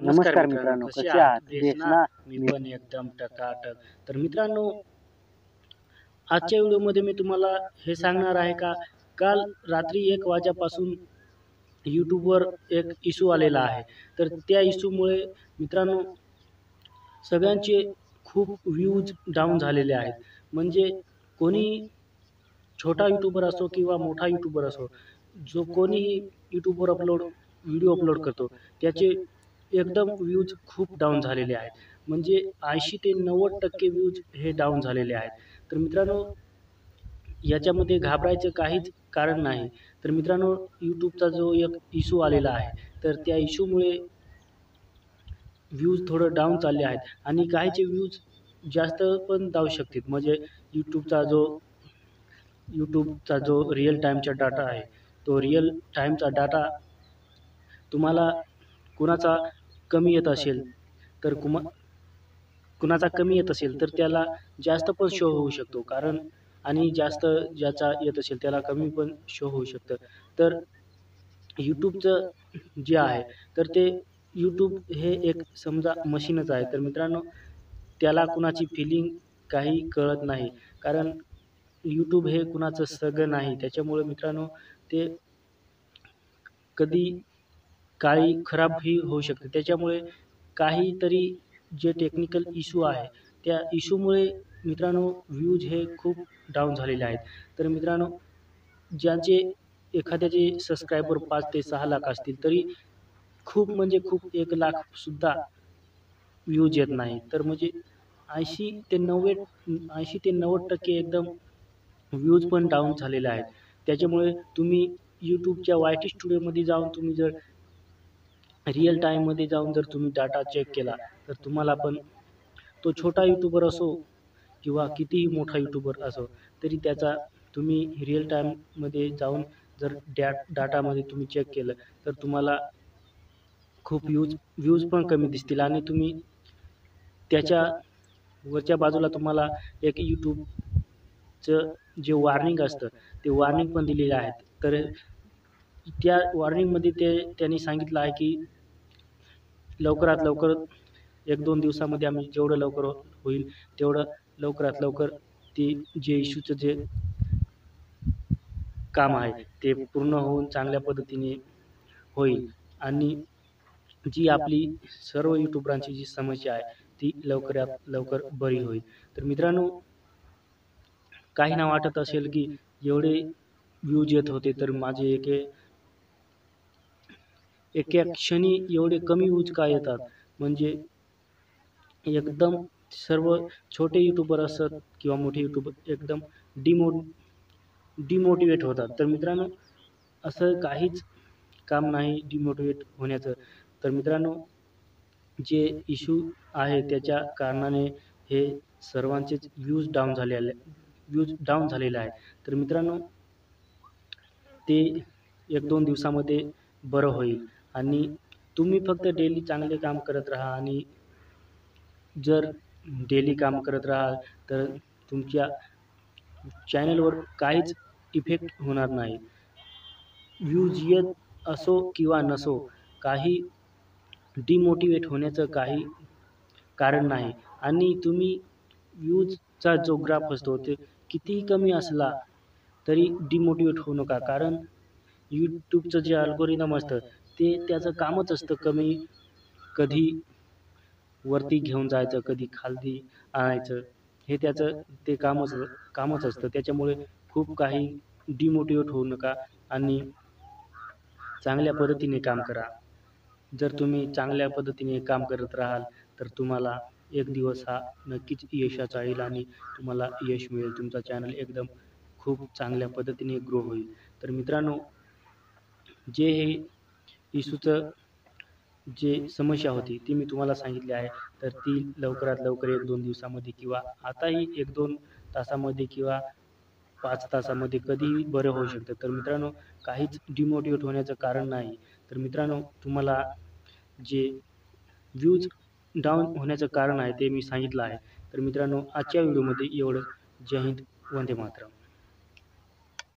नमस्कार नमस्कार मित्रांनो, मित्रांनो, कसे कसे आहात? आहात? बेस बेस ना? ना? मी पण एकदम टकाटक. तर मित्रांनो, आजच्या व्हिडिओमध्ये मी तुम्हाला हे सांगणार आहे का काल रात्री 1 वाजेपासून YouTubeवर एक इश्यू आलेला आहे. तर त्या इश्यूमुळे मित्रांनो सगळ्यांचे खूप व्ह्यूज डाउन झालेले आहेत. म्हणजे कोणी छोटा यूट्यूबर असो किंवा मोठा यूट्यूबर असो, जो कोणीही यूट्यूबवर व्हिडिओ अपलोड करतो, त्याचे एकदम व्ह्यूज खूप डाउन झालेले आहेत. म्हणजे 80 ते 90% व्ह्यूज हे डाउन झालेले आहेत. तर मित्रांनो, याच्यामध्ये घाबरायचं काहीच कारण नाही. तर मित्रांनो, YouTubeचा जो एक इश्यू आलेला आहे, तर त्या इश्यूमुळे व्ह्यूज थोडं डाउन चालले आहेत आणि काहीचे व्ह्यूज जास्त पण जाऊ शकतात. म्हणजे YouTubeचा जो YouTubeचा जो रिअल टाईमचा डाटा आहे, तो रिअल टाईमचा डाटा तुम्हाला कुणाचा कमी येत असेल, तर कुणाचा कमी येत असेल, तर त्याला जास्त पण शो होऊ शकतो. कारण आणि जास्त ज्याचा येत असेल, त्याला कमी पण शो होऊ शकतं. तर YouTubeचं जे आहे, तर ते YouTube हे एक समजा मशीनच आहे. तर मित्रांनो, त्याला कुणाची फिलिंग काही कळत नाही. कारण YouTube हे कुणाचं सगळं नाही. त्याच्यामुळे मित्रांनो, ते कधी काळी खराबही होऊ शकते. त्याच्यामुळे काहीतरी जे टेक्निकल इश्यू आहे, त्या इश्यूमुळे मित्रांनो व्ह्यूज हे खूप डाउन झालेले आहेत. तर मित्रांनो, ज्यांचे एखाद्याचे सबस्क्रायबर 5 ते 6 लाख असतील, तरी खूप म्हणजे खूप 1 लाख सुद्धा व्ह्यूज येत नाही. तर म्हणजे 80 ते 90 80 ते 90% एकदम व्ह्यूज पण डाउन झालेले आहेत. त्याच्यामुळे तुम्ही YouTubeच्या YT स्टुडिओमध्ये जाऊन तुम्ही जर रिअल टाईममध्ये जाऊन जर तुम्ही डाटा चेक केला, तर तुम्हाला पण तो छोटा यूट्यूबर असो किंवा कितीही मोठा यूट्यूबर असो, तरी त्याचा तुम्ही रिअल टाईममध्ये जाऊन जर डाटामध्ये तुम्ही चेक केलं, तर तुम्हाला खूप व्ह्यूज पण कमी दिसतील आणि तुम्ही त्याच्या वरच्या बाजूला तुम्हाला एक YouTubeचं जे वॉर्निंग असतं, ते वॉर्निंग पण दिलेले आहेत. तर त्या वॉर्निंगमध्ये त्यांनी सांगितलं आहे, की लवकरात लवकर 1-2 दिवसामध्ये आम्ही जेवढं लवकर होईल, तेवढं लवकरात लवकर ते जे इश्यूचं जे काम आहे, ते पूर्ण होऊन चांगल्या पद्धतीने होईल आणि जी आपली सर्व यूट्यूबरांची जी समस्या आहे, ती लवकरात लवकर बरी होईल. तर मित्रांनो, काहींना वाटत असेल, की एवढे व्ह्यूज येत होते, तर माझे एका क्षणी एवढे कमी व्ह्यूज का येतात? म्हणजे एकदम सर्व छोटे यूट्यूबर असत किंवा मोठे यूट्यूबर एकदम डिमो डिमोटिव्हेट होतात. तर मित्रांनो, असं काहीच काम नाही डिमोटिव्हेट होण्याचं. तर मित्रांनो, जे इश्यू आहे त्याच्या कारणाने हे सर्वांचेच व्ह्यूज डाउन झालेले आहेत. तर मित्रांनो, ते 1-2 दिवसामध्ये बरं होईल आणि तुम्ही फक्त डेली चांगले काम करत राहा आणि जर डेली काम करत राहाल, तर तुमच्या चॅनलवर काहीच इफेक्ट होणार नाही. व्ह्यूज येत असो किंवा नसो, काही डिमोटिव्हेट होण्याचं काही कारण नाही आणि तुम्ही व्ह्यूजचा जो ग्राफ असतो, ते कितीही कमी असला तरी डिमोटिव्हेट होऊ नका. कारण YouTubeचं जे अल्गोरिदम असतं, ते त्याचं कामच असतं कधी वरती घेऊन जायचं, कधी खाली आणायचं. हे त्याचं ते कामच असतं. त्याच्यामुळे खूप काही डिमोटिव्हेट होऊ नका आणि चांगल्या पद्धतीने काम करा. जर तुम्ही चांगल्या पद्धतीने काम करत राहाल, तर तुम्हाला एक दिवस हा नक्कीच यशाचा येईल आणि तुम्हाला यश मिळेल. तुमचा चॅनल एकदम खूप चांगल्या पद्धतीने ग्रो होईल. तर मित्रांनो, जे हे इश्यूचं जे समस्या होती, ती मी तुम्हाला सांगितली आहे. तर ती लवकरात लवकर 1-2 दिवसामध्ये किंवा आताही 1-2 तासामध्ये किंवा 5 तासामध्ये कधीही बरं होऊ शकतं. तर मित्रांनो, काहीच डिमोटिव्हेट होण्याचं कारण नाही. तर मित्रांनो, तुम्हाला जे व्ह्यूज डाउन होण्याचं कारण आहे, ते मी सांगितलं आहे. तर मित्रांनो, आजच्या व्हिडिओमध्ये एवढंच. जय हिंद, वंदे मातरम.